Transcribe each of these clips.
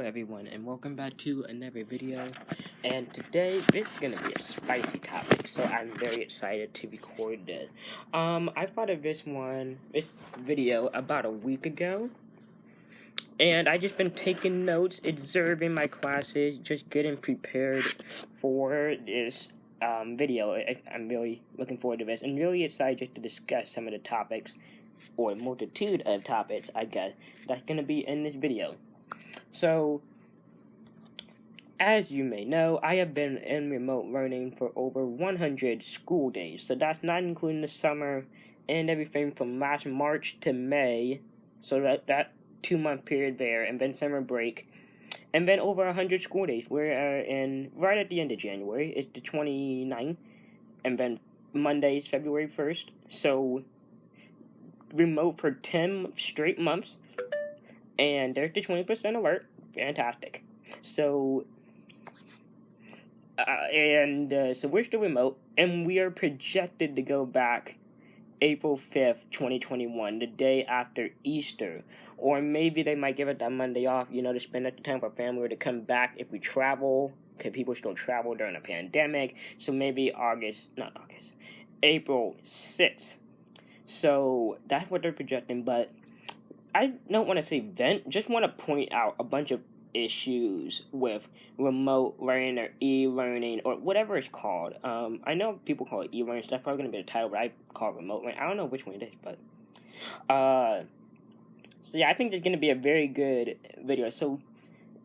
everyone, and welcome back to another video. And today this is gonna be a spicy topic, so I'm very excited to record this. I thought of this video about a week ago, and I just been taking notes, observing my classes, just getting prepared for this video. I'm really looking forward to this, and really excited just to discuss some of the topics, or a multitude of topics, I guess, that's gonna be in this video. So, as you may know, I have been in remote learning for over 100 school days. So that's not including the summer and everything from last March to May. So that 2-month period there, and then summer break. And then over 100 school days. We're right at the end of January. It's the 29th. And then Monday is February 1st. So, remote for 10 straight months. And there's the 20% alert. Fantastic. So, so we're still remote, and we are projected to go back April 5th, 2021, the day after Easter. Or maybe they might give us that Monday off, to spend the time with our family, or to come back if we travel, because people still travel during a pandemic. So maybe April 6th. So that's what they're projecting, but I don't want to say vent, just want to point out a bunch of issues with remote learning or e-learning or whatever it's called. I know people call it e-learning, so that's probably going to be the title, but I call it remote learning. I don't know which one it is, but so yeah, I think it's going to be a very good video. So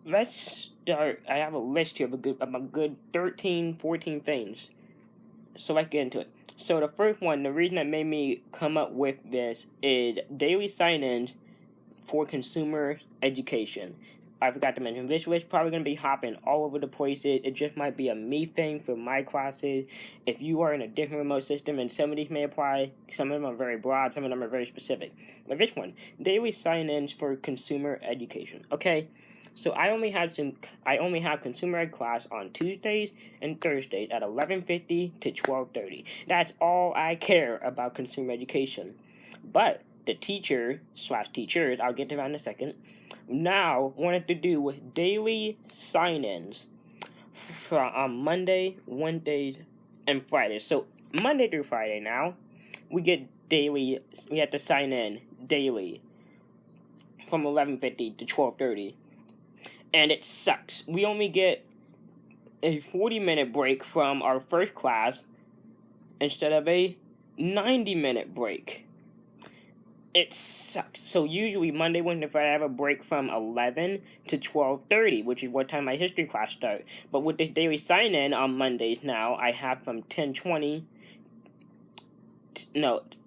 let's start. I have a list here of a good 13, 14 things. So let's get into it. So the first one, the reason that made me come up with this is daily sign-ins for consumer education. I forgot to mention, this list probably going to be hopping all over the place. It just might be a me thing for my classes. If you are in a different remote system, and some of these may apply, some of them are very broad, some of them are very specific. But this one, daily sign-ins for consumer education. Okay, so I only have consumer ed class on Tuesdays and Thursdays at 11:50 to 12:30. That's all I care about consumer education. But the teachers, I'll get to that in a second, now wanted to do daily sign-ins on Monday, Wednesdays, and Fridays. So Monday through Friday now, we have to sign in daily from 11:50 to 12:30. And it sucks. We only get a 40-minute break from our first class instead of a 90-minute break. It sucks. So usually Monday, Wednesday, Friday, I have a break from 11 to 12:30, which is what time my history class starts. But with this daily sign-in on Mondays now, I have from 10:20,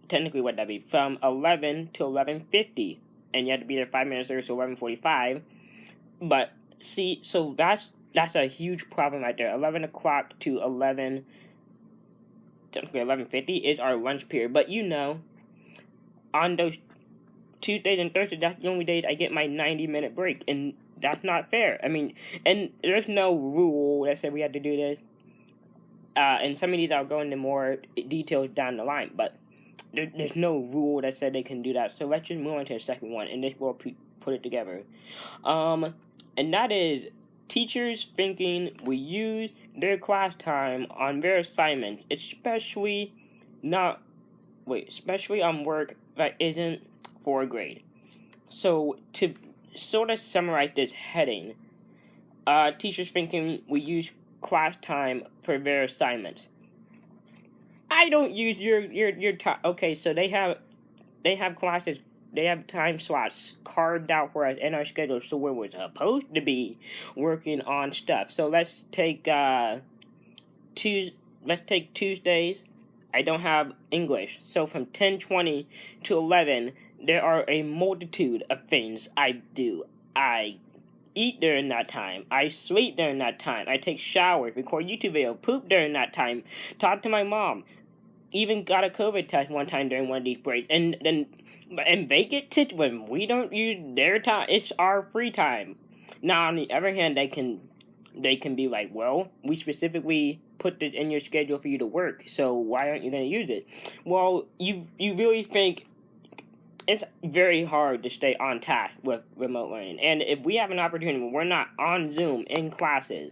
technically what that be, from 11 to 11:50. And you have to be there 5 minutes early, so 11:45. But see, so that's a huge problem right there. 11 o'clock to 11:50 is our lunch period. But on those Tuesdays and Thursdays, that's the only days I get my 90-minute break, and that's not fair. I mean, and there's no rule that said we have to do this. And some of these I'll go into more details down the line, but there's no rule that said they can do that. So let's just move on to the second one, and this will put it together. And that is teachers thinking we use their class time on their assignments, especially on work that isn't for a grade. So to sort of summarize this heading, teachers thinking we use class time for their assignments. I don't use your time. Okay, so they have classes. They have time slots carved out for us in our schedule, so we're supposed to be working on stuff. So let's take Tuesdays. I don't have English, so from 10:20 to 11, there are a multitude of things I do. I eat during that time. I sleep during that time. I take showers, record YouTube video, poop during that time, talk to my mom. Even got a COVID test one time during one of these breaks, and they get tipped when we don't use their time. It's our free time. Now, on the other hand, they can be like, well, we specifically put it in your schedule for you to work, so why aren't you going to use it? Well, you really think it's very hard to stay on task with remote learning. And if we have an opportunity when we're not on Zoom in classes,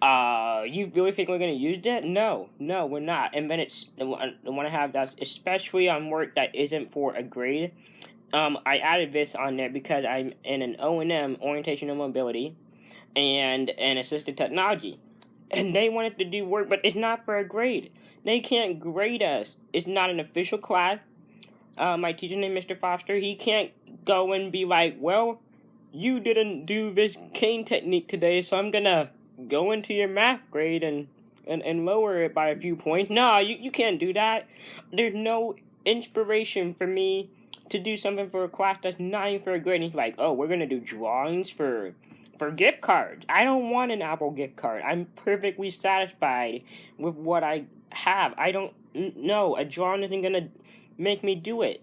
you really think we're going to use that? No, we're not. And then it's the one I have that's especially on work that isn't for a grade. I added this on there because I'm in an O&M, orientation and mobility, and an assistive technology. And they wanted to do work, but it's not for a grade. They can't grade us. It's not an official class. My teacher named Mr. Foster, he can't go and be like, well, you didn't do this cane technique today, so I'm gonna go into your math grade and lower it by a few points. No, you can't do that. There's no inspiration for me to do something for a class that's not even for a grade. And he's like, oh, we're gonna do drawings for gift cards. I don't want an Apple gift card. I'm perfectly satisfied with what I have. I don't know. A drawing isn't gonna make me do it.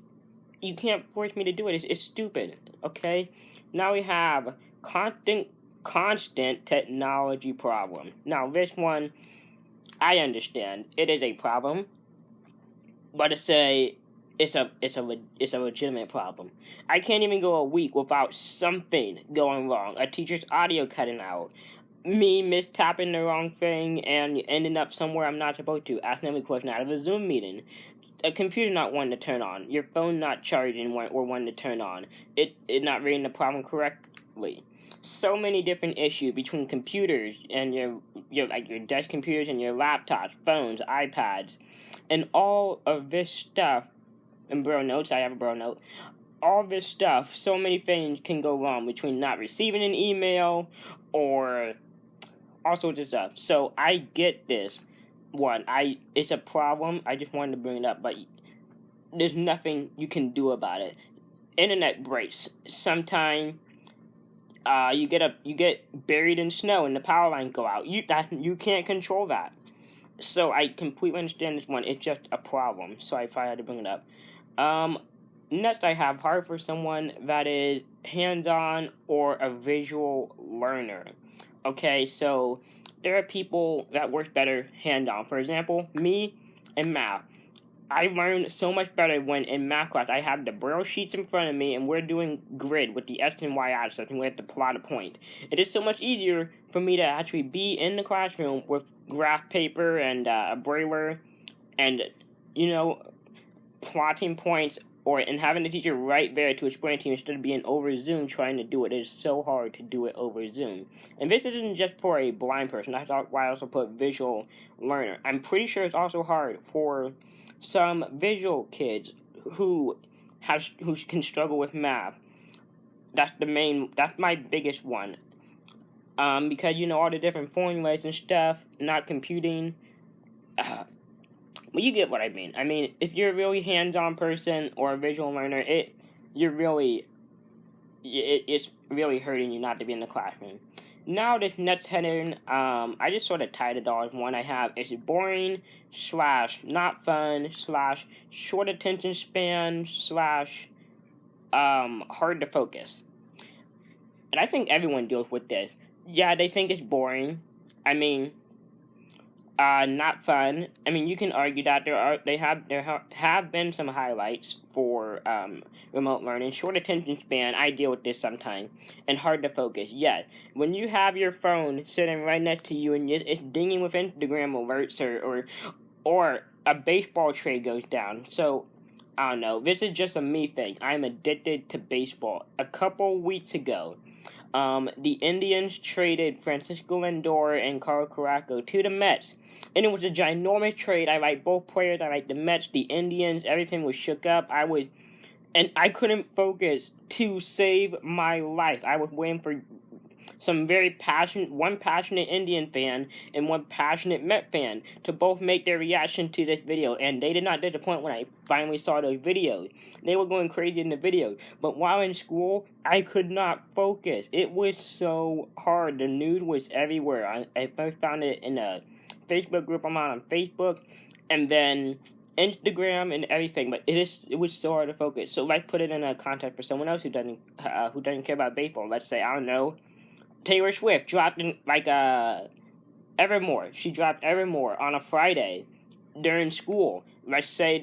You can't force me to do it. It's stupid. Okay? Now we have constant technology problem. Now this one, I understand. It is a problem, but it's a legitimate problem. I can't even go a week without something going wrong. A teacher's audio cutting out, me mistapping the wrong thing and ending up somewhere I'm not supposed to, asking a question out of a Zoom meeting, a computer not wanting to turn on, your phone not charging or wanting to turn on, it not reading the problem correctly. So many different issues between computers and your desk computers and your laptops, phones, iPads, and all of this stuff. And Bro Notes, I have a Bro Note. All this stuff, so many things can go wrong between not receiving an email or all sorts of stuff. So I get this one. It's a problem. I just wanted to bring it up, but there's nothing you can do about it. Internet breaks. Sometime you get buried in snow and the power lines go out. You can't control that. So I completely understand this one. It's just a problem. So I thought I had to bring it up. Next I have hard for someone that is hands-on or a visual learner. Okay, so there are people that work better hands-on. For example, me in math. I learn so much better when in math class I have the Braille sheets in front of me and we're doing grid with the X and Y axis and we have to plot a point. It is so much easier for me to actually be in the classroom with graph paper and a brailler and, plotting points and having the teacher right there to explain to you instead of being over Zoom trying to do it. It is so hard to do it over Zoom. And this isn't just for a blind person. That's why I also put visual learner. I'm pretty sure it's also hard for some visual kids who can struggle with math. That's my biggest one. Because all the different formulas and stuff, not computing. Well, you get what I mean. I mean, if you're a really hands-on person or a visual learner, it's really hurting you not to be in the classroom. Now this next heading, I just sort of tied it all as one I have. It's boring / not fun / short attention span / hard to focus. And I think everyone deals with this. Yeah, they think it's boring. I mean, not fun. I mean, you can argue that there have been some highlights for remote learning. Short attention span, I deal with this sometimes, and hard to focus. Yes, when you have your phone sitting right next to you and it's dinging with Instagram alerts or a baseball tray goes down. So I don't know. This is just a me thing. I'm addicted to baseball. A couple weeks ago, the Indians traded Francisco Lindor and Carlos Carrasco to the Mets. And it was a ginormous trade. I like both players. I like the Mets, the Indians. Everything was shook up. And I couldn't focus to save my life. I was waiting for one passionate Indian fan and one passionate Met fan to both make their reaction to this video, and they did not disappoint when I finally saw those videos. They were going crazy in the videos, but while in school, I could not focus. It was so hard. The news was everywhere. I first found it in a Facebook group I'm on Facebook, and then Instagram and everything, but it was so hard to focus. So let's put it in a context for someone else who doesn't care about baseball. Let's say, I don't know, Taylor Swift dropped Evermore. She dropped Evermore on a Friday during school. let's say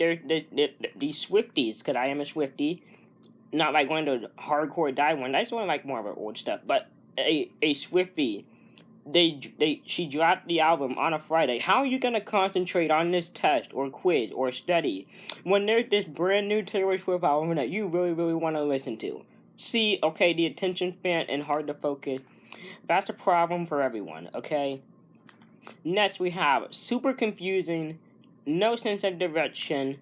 these Swifties, because I am a Swiftie, not like one of the hardcore die ones. I just want like more of her old stuff. But a Swiftie, she dropped the album on a Friday. How are you gonna concentrate on this test or quiz or study when there's this brand new Taylor Swift album that you really, really want to listen to? See, okay, the attention span and hard to focus. That's a problem for everyone, okay? Next, we have super confusing, no sense of direction,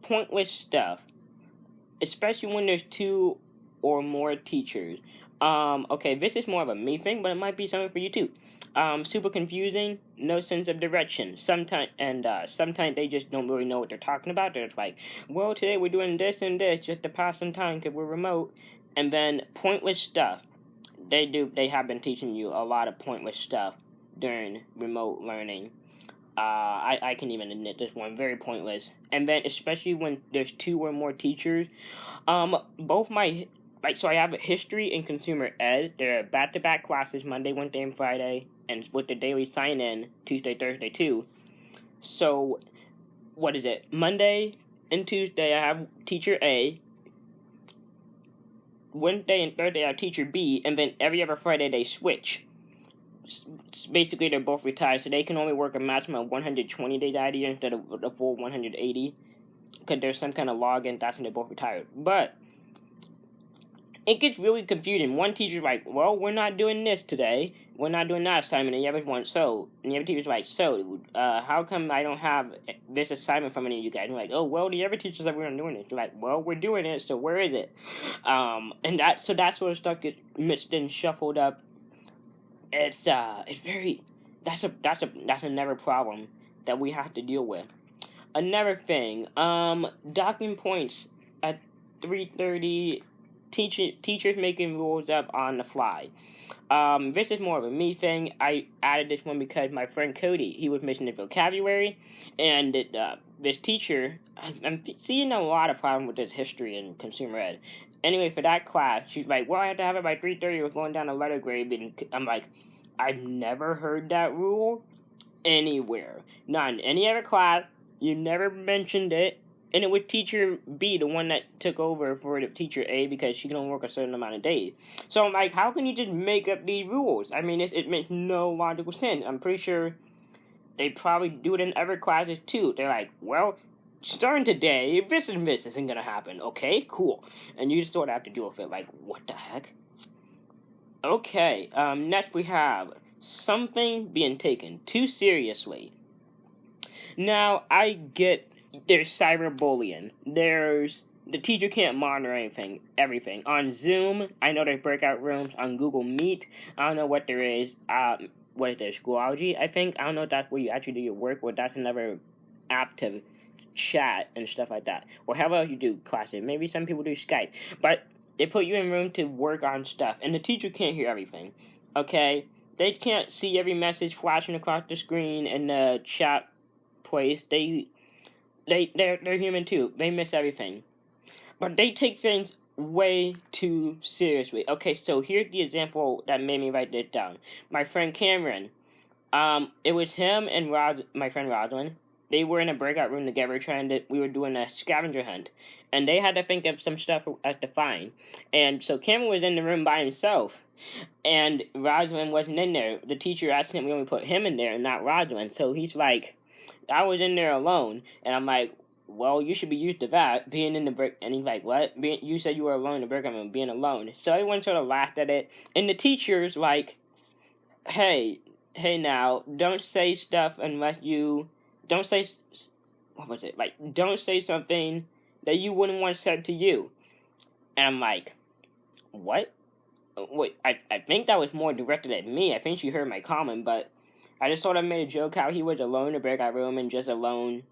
pointless stuff, especially when there's two or more teachers. Okay, this is more of a me thing, but it might be something for you too. Super confusing, no sense of direction. Sometimes they just don't really know what they're talking about. They're just like, well, today we're doing this and this just to pass some time because we're remote. And then pointless stuff. They have been teaching you a lot of pointless stuff during remote learning. I can even admit this one, very pointless. And then especially when there's two or more teachers, both my, so I have history and consumer ed. They're back-to-back classes, Monday, Wednesday, and Friday, and with the daily sign-in, Tuesday, Thursday, too. So, what is it? Monday and Tuesday, I have teacher A. Wednesday and Thursday, I have teacher B, and then every other Friday, they switch. Basically, they're both retired, so they can only work a maximum of 120 days out of the year instead of the full 180, because there's some kind of login, that's when they're both retired. But it gets really confusing. One teacher's like, well, we're not doing this today. We're not doing that assignment. And the other one, and the other teacher's like, how come I don't have this assignment from any of you guys? And I'm like, oh, well, the other teacher said we're not doing it. They're like, well, we're doing it, so where is it? And that sort of stuff gets mixed and shuffled up. It's very, that's another problem that we have to deal with. Another thing, docking points at 3:30. Teachers making rules up on the fly. This is more of a me thing. I added this one because my friend Cody, he was missing the vocabulary, and this teacher, I'm seeing a lot of problem with this history and consumer ed. Anyway, for that class, she's like, well, I have to have it by 3:30. We're going down to letter grade, and I'm like, I've never heard that rule anywhere. Not in any other class. You never mentioned it. And it was teacher B, the one that took over for the teacher A, because she can only work a certain amount of days. So I'm like, how can you just make up these rules? I mean, it makes no logical sense. I'm pretty sure they probably do it in other classes too. They're like, well, starting today, this and this isn't going to happen. Okay, cool. And you just sort of have to deal with it. Like, what the heck? Okay, next we have something being taken too seriously. Now, I get there's cyberbullying. There's the teacher can't monitor everything. On Zoom, I know there's breakout rooms. On Google Meet, I don't know what there is. What is there? Schoology, I think. I don't know if that's where you actually do your work, or that's another app to chat and stuff like that. Or how about you do classes? Maybe some people do Skype. But they put you in room to work on stuff, and the teacher can't hear everything. Okay? They can't see every message flashing across the screen in the chat place. They're human too. They miss everything. But they take things way too seriously. Okay, so here's the example that made me write this down. My friend Cameron, it was him and my friend Rosalind. They were in a breakout room together we were doing a scavenger hunt. And they had to think of some stuff to find. And so Cameron was in the room by himself. And Rosalind wasn't in there. The teacher accidentally only put him in there and not Rosalind. So he's like, I was in there alone, and I'm like, well, you should be used to that, being in the break, and he's like, what? You said you were alone in the breakout room, being alone. So everyone sort of laughed at it, and the teacher's like, hey now, don't say stuff unless don't say something that you wouldn't want said to you. And I'm like, what? Wait, I think that was more directed at me. I think she heard my comment, but I just sort of made a joke how he was alone in the breakout room and just alone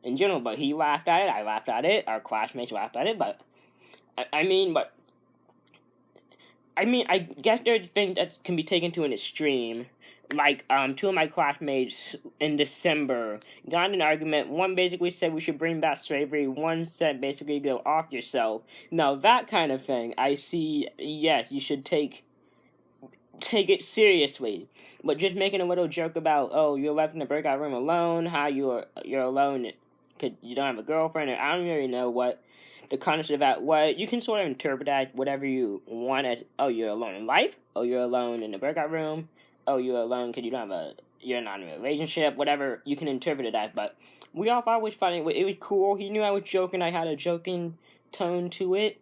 in general. But he laughed at it, I laughed at it, our classmates laughed at it, but I guess there's things that can be taken to an extreme. Like, two of my classmates in December got in an argument. One basically said we should bring back slavery. One said basically go off yourself. Now, that kind of thing, I see, yes, you should take it seriously. But just making a little joke about, oh, you're left in the breakout room alone, how you're alone because you don't have a girlfriend, or I don't really know what the concept of that. What you can sort of interpret that whatever you want as, oh, you're alone in life, oh, you're alone in the breakout room, oh, you're alone because you're not in a relationship, whatever you can interpret it as. But we all thought it was funny. It was cool. He knew I was joking. I had a joking tone to it.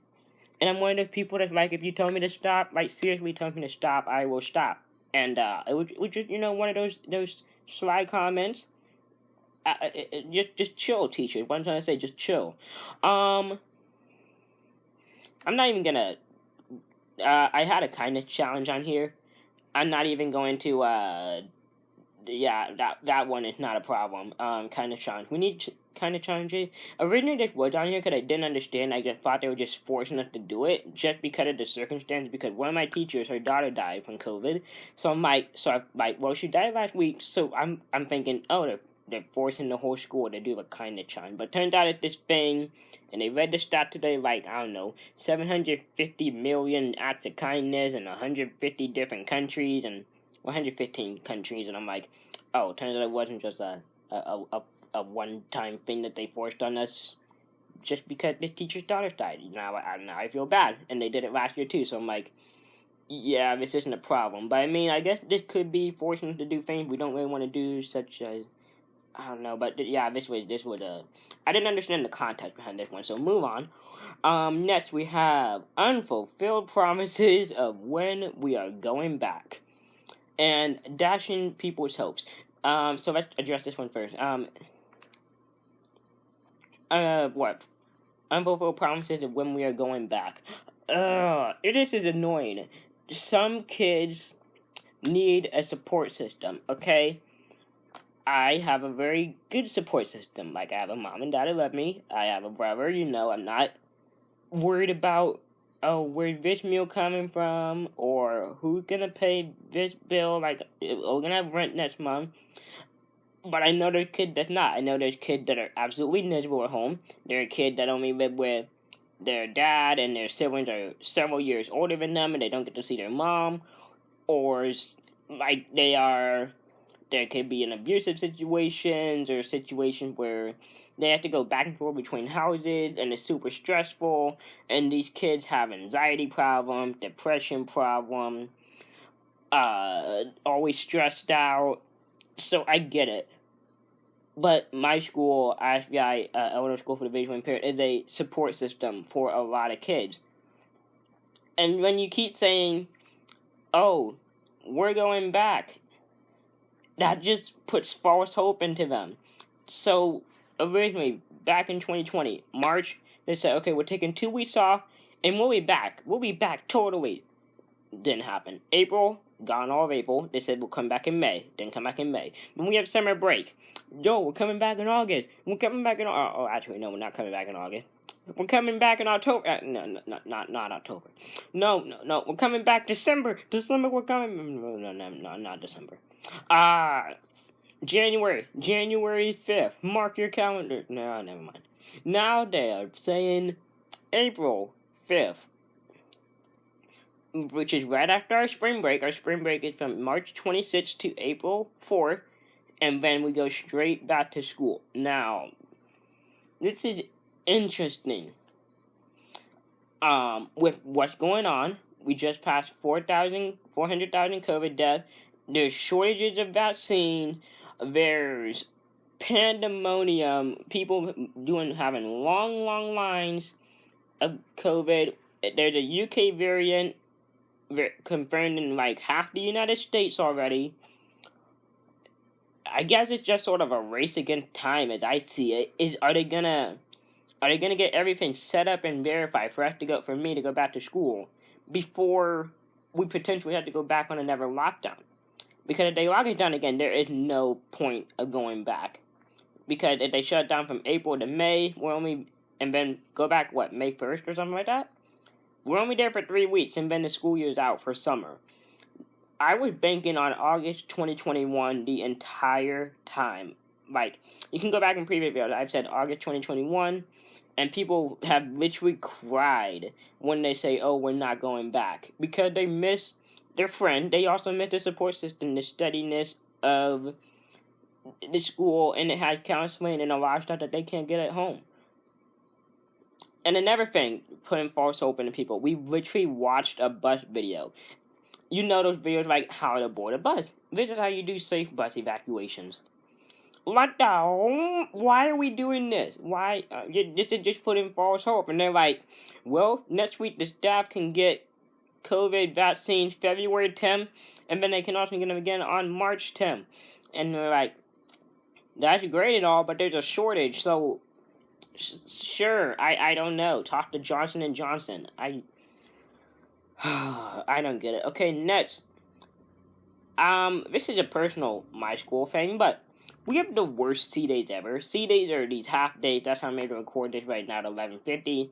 And I'm one of those people that's like, if you told me to stop, like seriously told me to stop, I will stop. And it was just, one of those sly comments. Just chill, teacher. What I'm trying to say, just chill. I'm not even gonna. I had a kindness challenge on here. I'm not even going to. Yeah, that one is not a problem. Kindness challenge. We need kindness challenge. Originally, this was on here because I didn't understand. I just thought they were just forcing us to do it just because of the circumstance. Because one of my teachers, her daughter died from COVID. So I'm like, well, she died last week. So I'm thinking, oh, they're forcing the whole school to do a kindness challenge. But turns out it's this thing, and they read the stat today, like, I don't know, 750 million acts of kindness in 150 different countries, and 115 countries, and I'm like, oh, turns out it wasn't just a one-time thing that they forced on us just because the teacher's daughter died. Now I feel bad, and they did it last year too, so I'm like, yeah, this isn't a problem. But I mean, I guess this could be forcing us to do things we don't really want to do, such as, I don't know, but yeah, this was I didn't understand the context behind this one, so move on. Next we have unfulfilled promises of when we are going back, and dashing people's hopes. So let's address this one first. What? Unfulfilled promises of when we are going back. This is annoying. Some kids need a support system, okay? I have a very good support system. Like, I have a mom and dad who love me. I have a brother, I'm not worried about, oh, where's this meal coming from? Or who's gonna pay this bill? Like, we're gonna have rent next month. But I know there's kids that's not. I know there's kids that are absolutely miserable at home. There are kids that only live with their dad and their siblings are several years older than them and they don't get to see their mom. Or, like, there could be in abusive situations or situations where they have to go back and forth between houses and it's super stressful, and these kids have anxiety problem, depression problem, always stressed out. So I get it. But my school, ISBI, Elementary School for the Visually Impaired, is a support system for a lot of kids. And when you keep saying, oh, we're going back, that just puts false hope into them. So, originally, back in 2020, March, they said, okay, we're taking 2 weeks off, and we'll be back. We'll be back totally. Didn't happen. April, gone all of April. They said we'll come back in May. Didn't come back in May. When we have summer break, yo, we're coming back in August. We're coming back in actually, no, we're not coming back in August. We're coming back in October. No, not October. No, we're coming back December. December, we're coming. No, not December. January 5th. Mark your calendar. No, never mind. Now they are saying April 5th. Which is right after our spring break. Our spring break is from March 26th to April 4th. And then we go straight back to school. Now, this is interesting. With what's going on, we just passed 400,000 COVID deaths. There's shortages of vaccine. There's pandemonium. People having long lines of COVID. There's a UK variant confirmed in like half the United States already. I guess it's just sort of a race against time as I see it. Are they gonna get everything set up and verified for me to go back to school before we potentially have to go back on another lockdown? Because if they lock it down again, there is no point of going back. Because if they shut it down from April to May, and then go back, May 1st or something like that? We're only there for 3 weeks, and then the school year's out for summer. I was banking on August 2021 the entire time. Like, you can go back in previous videos. I've said August 2021, and people have literally cried when they say, oh, we're not going back. Because they miss their friend. They also miss the support system, the steadiness of the school, and it had counseling and a lot of stuff that they can't get at home. And another thing, putting false hope into people, we literally watched a bus video. You know those videos like how to board a bus. This is how you do safe bus evacuations. What the? Why are we doing this? Why? This is just putting false hope. And they're like, well, next week the staff can get COVID vaccines February 10th, and then they can also get them again on March 10th. And they're like, that's great and all, but there's a shortage, so sure, I don't know. Talk to Johnson & Johnson. I don't get it. Okay, next. This is a personal my school thing, but we have the worst C days ever. C days are these half days. That's how I'm able to record this right now at 11:50.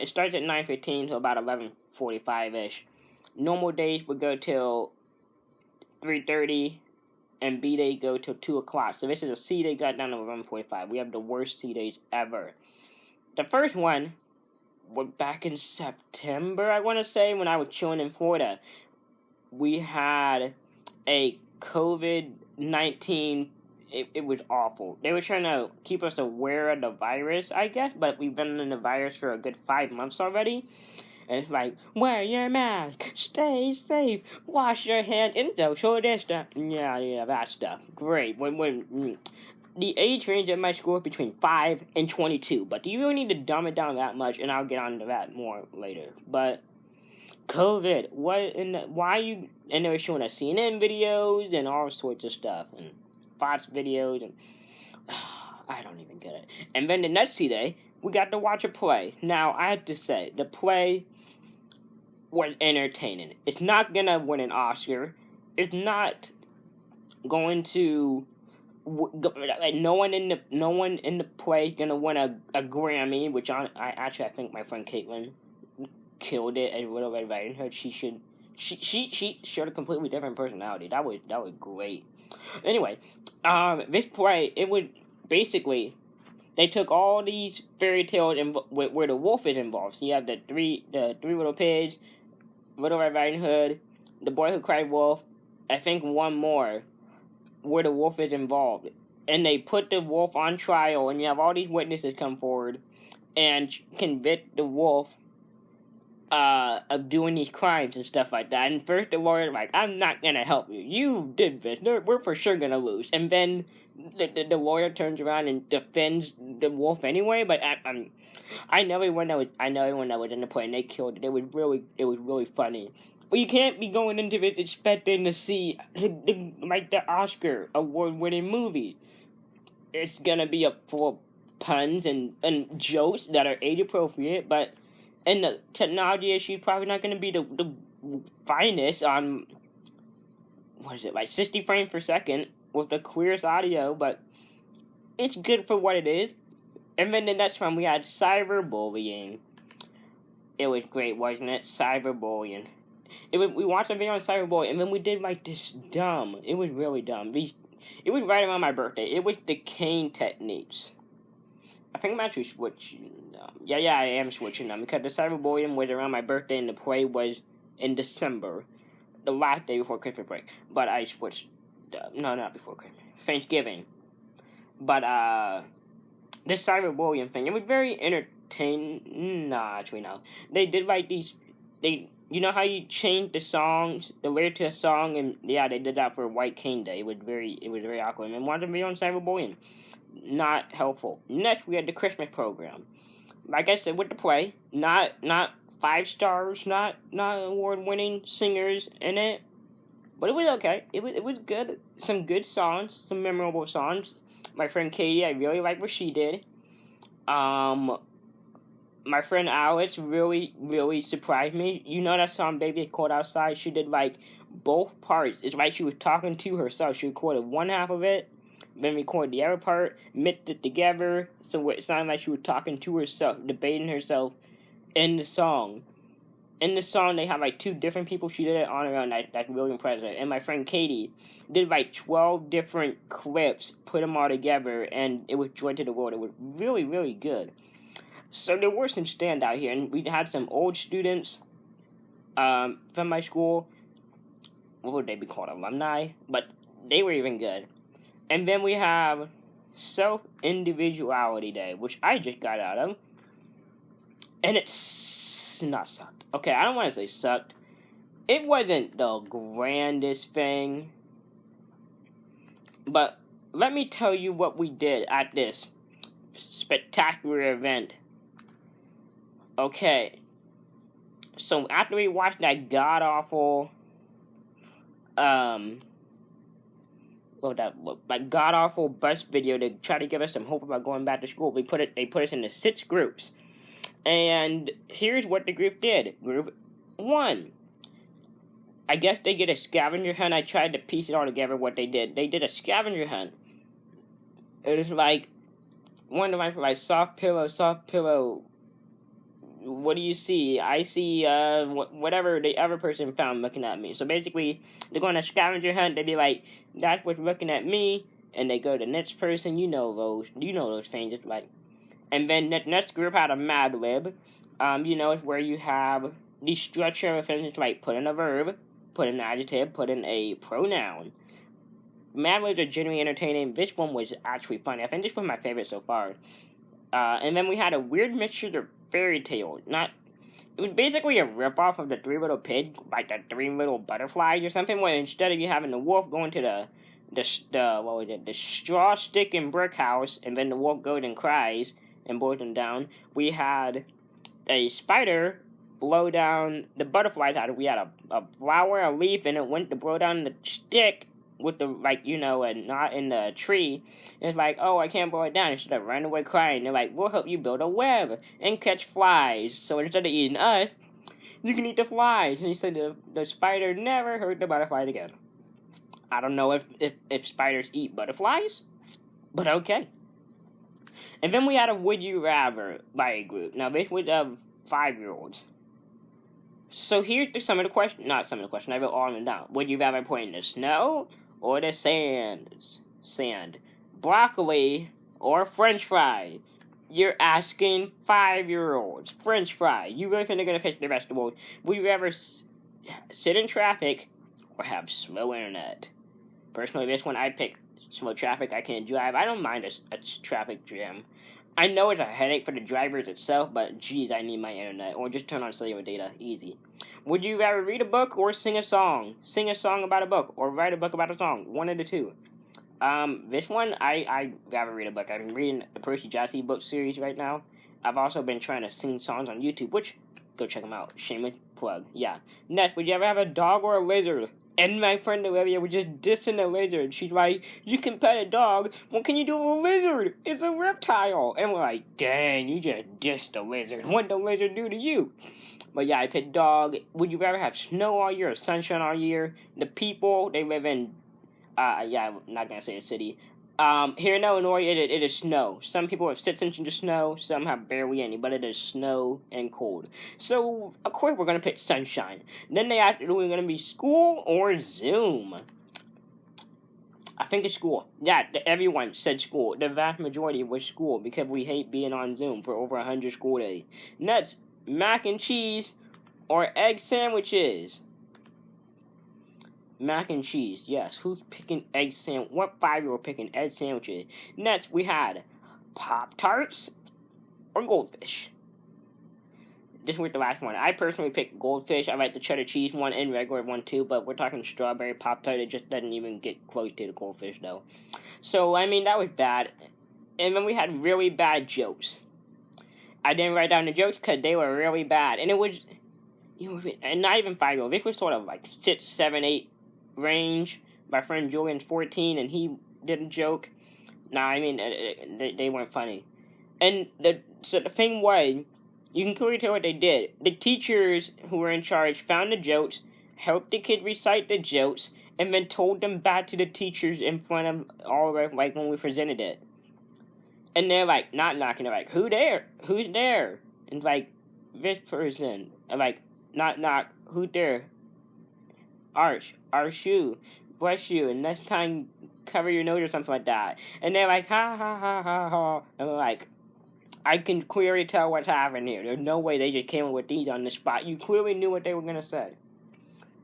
It starts at 9:15 to about 11:45-ish. Normal days would go till 3:30, and B day go till 2 o'clock. So this is a C day got down to 11:45. We have the worst C days ever. The first one was back in September, I want to say, when I was chilling in Florida. We had a COVID-19. It was awful. They were trying to keep us aware of the virus, I guess, but we've been in the virus for a good 5 months already. And it's like, wear your mask, stay safe, wash your hands, and social distance. Yeah, that stuff. Great. When the age range at my school is between 5 and 22, but do you really need to dumb it down that much? And I'll get on to that more later. But COVID, why you? And they were showing us CNN videos and all sorts of stuff, and Fox videos, and I don't even get it. And then the next day, we got to watch a play. Now, I have to say, the play was entertaining. It's not gonna win an Oscar. It's not going to. No one in the play is gonna win a Grammy, which I think my friend Caitlin killed it as Little Red Riding Hood. She showed a completely different personality. That was great. Anyway, this play, it would basically, they took all these fairy tales where the wolf is involved. So you have the three little pigs, Little Red Riding Hood, The Boy Who Cried Wolf, I think one more, where the wolf is involved. And they put the wolf on trial, and you have all these witnesses come forward and convict the wolf of doing these crimes and stuff like that. And first the lawyer's like, I'm not gonna help you. You did this. We're for sure gonna lose. And then the lawyer turns around and defends the wolf anyway. But I know everyone that was in the play, and they killed it. It was really funny. Well, you can't be going into this expecting to see the Oscar award-winning movie. It's gonna be full of puns and jokes that are age appropriate, but. And the technology issue is probably not going to be the finest on, 60 frames per second with the clearest audio, but it's good for what it is. And then the next one, we had cyberbullying. It was great, wasn't it? Cyberbullying. We watched a video on cyberbullying, and then we did this dumb. It was really dumb. It was right around my birthday. It was the cane techniques. I think I'm actually switching them. Yeah, I am switching them because the cyberbullying was around my birthday and the play was in December, the last day before Christmas break. But I switched. No, not before Christmas. Thanksgiving. But this cyberbullying thing, it was very entertaining. Nah, actually no. They did these. You know how you change the songs, the lyric to a song, and yeah, they did that for White Cane Day. It was very awkward. And wanted to be on cyberbullying. Not helpful. Next, we had the Christmas program. Like I said, with the play, not 5 stars, not award-winning singers in it, but it was okay. It was good. Some good songs, some memorable songs. My friend Katie, I really liked what she did. My friend Alice really surprised me. You know that song "Baby It's Cold Outside"? She did both parts. It's like she was talking to herself. She recorded one half of it, then recorded the other part, mixed it together, so it sounded like she was talking to herself, debating herself in the song. In the song, they have 2 different people she did it on her own. That's really impressive. And my friend Katie did 12 different clips, put them all together, and it was Joy to the World. It was really, really good. So there were some standout here, and we had some old students from my school. What would they be called? Alumni? But they were even good. And then we have Self-Individuality Day, which I just got out of. And it's not sucked. Okay, I don't want to say sucked. It wasn't the grandest thing. But let me tell you what we did at this spectacular event. Okay. So after we watched that god-awful, god-awful bus video to try to give us some hope about going back to school, they put us into 6 groups. And here's what the group did. Group 1. I guess they did a scavenger hunt. I tried to piece it all together what they did. They did a scavenger hunt. It was like, one of my, like, soft pillow. What do you see? I see, whatever the other person found looking at me. So basically, they go on a scavenger hunt. They'd be like, that's what's looking at me. And they go to the next person. You know those things. It's like, and then the next group had a Mad Lib. It's where you have the structure of things like put in a verb, put in an adjective, put in a pronoun. Mad Libs are generally entertaining. This one was actually funny. I think this was my favorite so far. And then we had a weird mixture of fairy tale. It was basically a ripoff of the Three Little Pigs, like the Three Little Butterflies or something, where instead of you having the wolf going to the straw stick and brick house, and then the wolf goes and cries and blows them down, we had a spider blow down the butterflies out of. We had a flower, a leaf, and it went to blow down the stick with the, and not in the tree. And it's like, oh, I can't blow it down. Instead of running away crying, they're like, we'll help you build a web and catch flies. So instead of eating us, you can eat the flies. And he said the spider never hurt the butterflies again. I don't know if spiders eat butterflies, but okay. And then we had a Would You Rather by a group. Now, this was 5-year-olds. So here's some of the questions. Not some of the questions. I wrote all of them down. Would you rather play in the snow or the sand? Broccoli or French fry? You're asking 5-year-olds. French fry. You really think they're going to pick the vegetables? Would you rather sit in traffic or have slow internet? Personally, this one I pick slow traffic. I can't drive. I don't mind a traffic jam. I know it's a headache for the drivers itself, but geez, I need my internet. Or just turn on cellular data. Easy. Would you rather read a book or sing a song? Sing a song about a book, or write a book about a song. One of the two. This one, I rather read a book. I'm reading the Percy Jackson book series right now. I've also been trying to sing songs on YouTube, which, go check them out. Shameless plug. Yeah. Next, would you ever have a dog or a lizard? And my friend Olivia was just dissing the lizard. She's like, you can pet a dog. What can you do with a lizard? It's a reptile. And we're like, dang, you just dissed the lizard. What did the lizard do to you? But yeah, I picked dog. Would you rather have snow all year or sunshine all year? The people, they live in, I'm not going to say a city. Here in Illinois, it is snow. Some people have 6 inches of snow. Some have barely any, but it is snow and cold. So, of course, we're going to pick sunshine. Then they asked, are we going to be school or Zoom? I think it's school. Yeah, everyone said school. The vast majority was school because we hate being on Zoom for over 100 school days. Next, mac and cheese or egg sandwiches? Mac and cheese, yes. Who's picking egg sandwich? What 5-year-old picking egg sandwiches? Next, we had Pop-Tarts or Goldfish. This was the last one. I personally picked Goldfish. I like the cheddar cheese one and regular one too, but we're talking strawberry Pop-Tart. It just doesn't even get close to the Goldfish though. So, I mean, that was bad. And then we had really bad jokes. I didn't write down the jokes because they were really bad. And it was, and not even 5-year-old. This was sort of like 6, 7, 8 range. My friend Julian's 14 and he did a joke. They weren't funny. And the thing was, you can clearly tell what they did. The teachers who were in charge found the jokes, helped the kid recite the jokes, and then told them back to the teachers in front of all of, like, when we presented it. And they're like, not knocking, they're like, who's there? And it's like, this person. And like, knock, who's there? Arshu, bless you, and next time cover your nose or something like that. And they're like, ha ha ha ha ha. And we're like, I can clearly tell what's happening here. There's no way they just came up with these on the spot. You clearly knew what they were gonna say.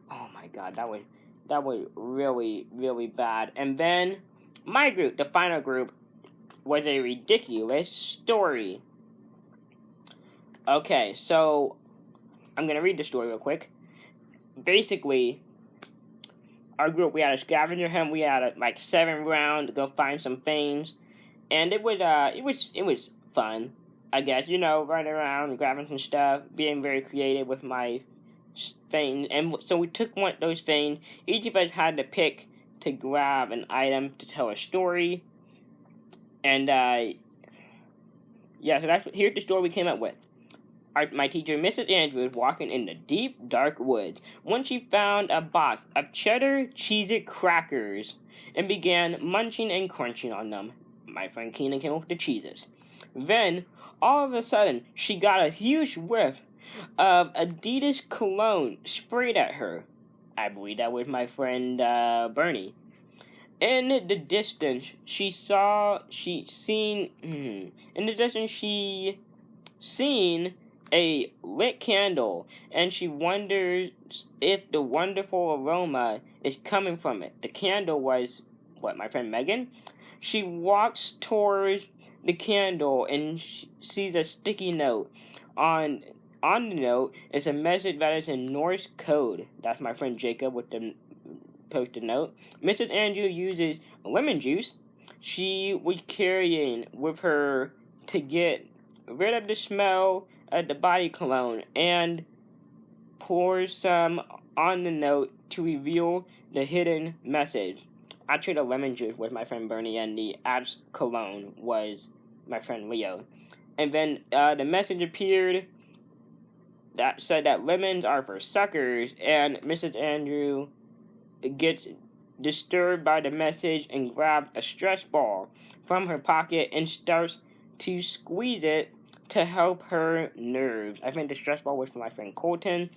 Oh my god, that was really, really bad. And then My group, the final group, was a ridiculous story. Okay, so I'm going to read the story real quick. Basically, our group, we had a scavenger hunt. We had like 7 rounds to go find some things, and it was fun. I guess, running around, grabbing some stuff, being very creative with my things. And so we took one of those things. Each of us had to pick to grab an item to tell a story. And so here's the story we came up with. My teacher, Mrs. Andrews, was walking in the deep, dark woods when she found a box of cheddar Cheez-It crackers and began munching and crunching on them. My friend Keenan came up with the Cheez-Its. Then, all of a sudden, she got a huge whiff of Adidas cologne sprayed at her. I believe that was my friend Bernie. In the distance, she seen a lit candle, and she wonders if the wonderful aroma is coming from it. The candle was, my friend Megan? She walks towards the candle and sees a sticky note. On the note is a message that is in Norse code. That's my friend Jacob with the posted note. Mrs. Andrew uses lemon juice she was carrying with her to get rid of the smell of the body cologne and pours some on the note to reveal the hidden message. I traded lemon juice with my friend Bernie, and the Axe cologne was my friend Leo. And then the message appeared that said that lemons are for suckers, and Mrs. Andrew gets disturbed by the message and grabs a stress ball from her pocket and starts to squeeze it to help her nerves. I think the stress ball was for my friend Colton.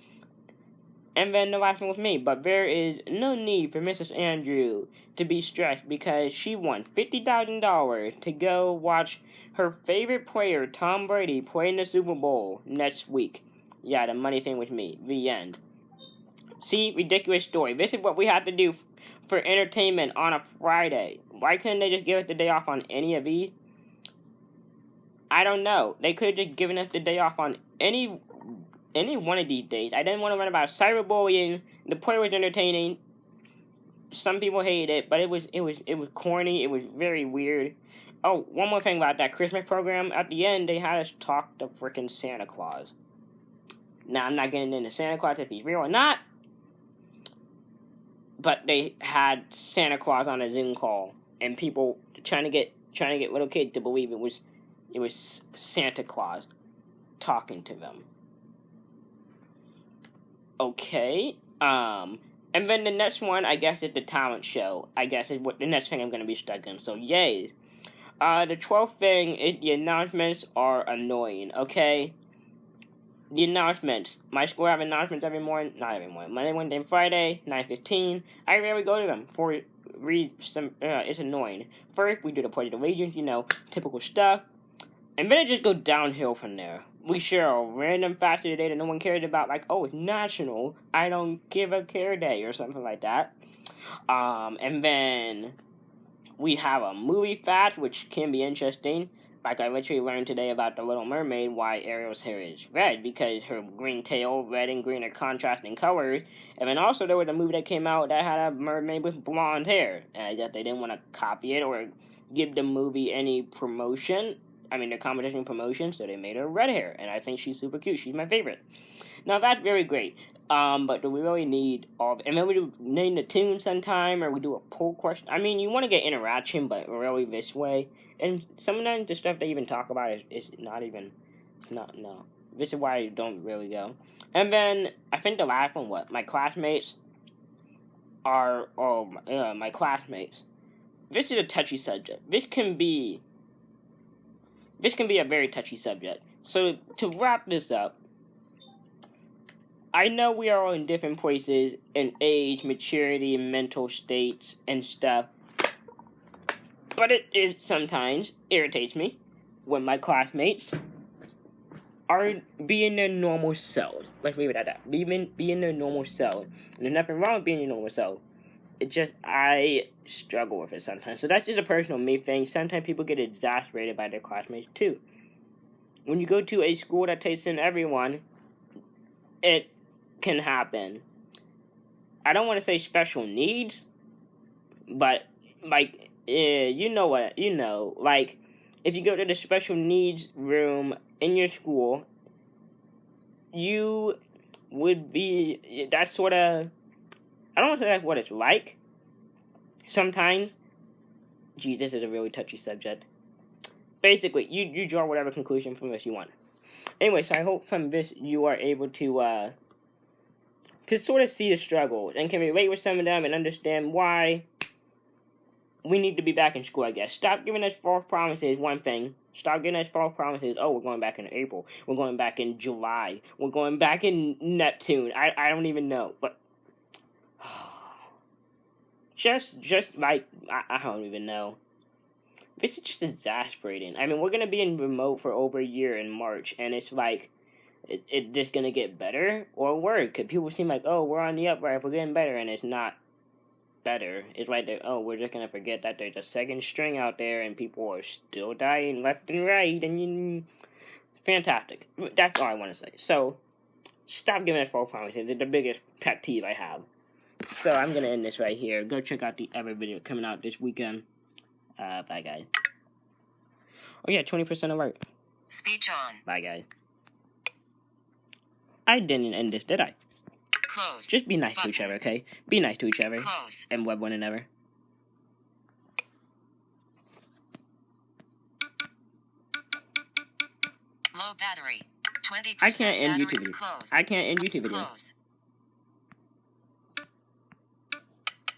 And then the last one was me. But there is no need for Mrs. Andrew to be stressed because she won $50,000 to go watch her favorite player, Tom Brady, play in the Super Bowl next week. Yeah, the money thing was me. The end. See, ridiculous story. This is what we have to do for entertainment on a Friday. Why couldn't they just give us the day off on any of these? I don't know. They could have just given us the day off on any one of these days. I didn't want to run about cyberbullying. The play was entertaining. Some people hated it, but it was corny. It was very weird. Oh, one more thing about that Christmas program. At the end, they had us talk to frickin' Santa Claus. Now, I'm not getting into Santa Claus if he's real or not. But they had Santa Claus on a Zoom call, and people trying to get little kids to believe it was Santa Claus talking to them. Okay. And then the next one, I guess, is the talent show. I guess is what the next thing I'm going to be stuck in. So, yay. The 12th thing is the announcements are annoying, okay? The announcements. My school have announcements every morning. Not every morning. Monday, Wednesday, and Friday, 9:15. I rarely go to them for read some. It's annoying. First, we do the Pledge of Allegiance, typical stuff. And then it just goes downhill from there. We share a random fact of the day that no one cares about, like, oh, it's National I Don't Give a Care Day or something like that. And then we have a movie fact, which can be interesting. Like, I literally learned today about The Little Mermaid, why Ariel's hair is red, because her green tail, red and green are contrasting colors. And then also there was a movie that came out that had a mermaid with blonde hair. And I guess they didn't want to copy it or give the movie any promotion. The competition promotion, so they made her red hair. And I think she's super cute. She's my favorite. Now, that's very great. But do we really need all of it? And then we do name the tune sometime, or we do a poll question. You want to get interaction, but really this way. And sometimes the stuff they even talk about is not. No. This is why I don't really go. And then, I think the last one, my classmates are, my classmates. This is a touchy subject. This can be a very touchy subject. So, to wrap this up, I know we are all in different places in age, maturity, mental states, and stuff. But it sometimes irritates me when my classmates are being their normal selves. Let's leave it at that. Being their normal selves. And there's nothing wrong with being your normal self. It just, I struggle with it sometimes. So that's just a personal me thing. Sometimes people get exasperated by their classmates too. When you go to a school that takes in everyone, it can happen. I don't want to say special needs, but like, you know what, like, if you go to the special needs room in your school, you would be, that's sort of, I don't want to say that's what it's like. Sometimes, gee, this is a really touchy subject. Basically, you draw whatever conclusion from this you want. Anyway, so I hope from this you are able to sort of see the struggle and can relate with some of them and understand why we need to be back in school, I guess. Stop giving us false promises, one thing. Stop giving us false promises. Oh, we're going back in April. We're going back in July. We're going back in Neptune. I don't even know. But just like, I don't even know. This is just exasperating. I mean, we're going to be in remote for over a year in March, and it's like, it's just going to get better or worse. Because people seem like, oh, we're on the uprise, we're getting better, and it's not better. It's like, oh, we're just going to forget that there's a second string out there, and people are still dying left and right, and fantastic. That's all I want to say. So, stop giving us false promises. They're the biggest pet peeve I have. So, I'm going to end this right here. Go check out the other video coming out this weekend. Bye, guys. Oh, yeah, 20% alert. Speech on. Bye, guys. I didn't end this, did I? Close. Just be nice to each other, okay? Be nice to each other. Close. And love one another. Low battery. 20% I can't end battery. YouTube videos. Close. I can't end YouTube videos. Close.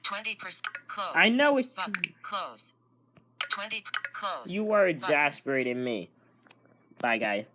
20%. Close. I know it's... Close. 20. Close. You are exasperating me. Bye, guys.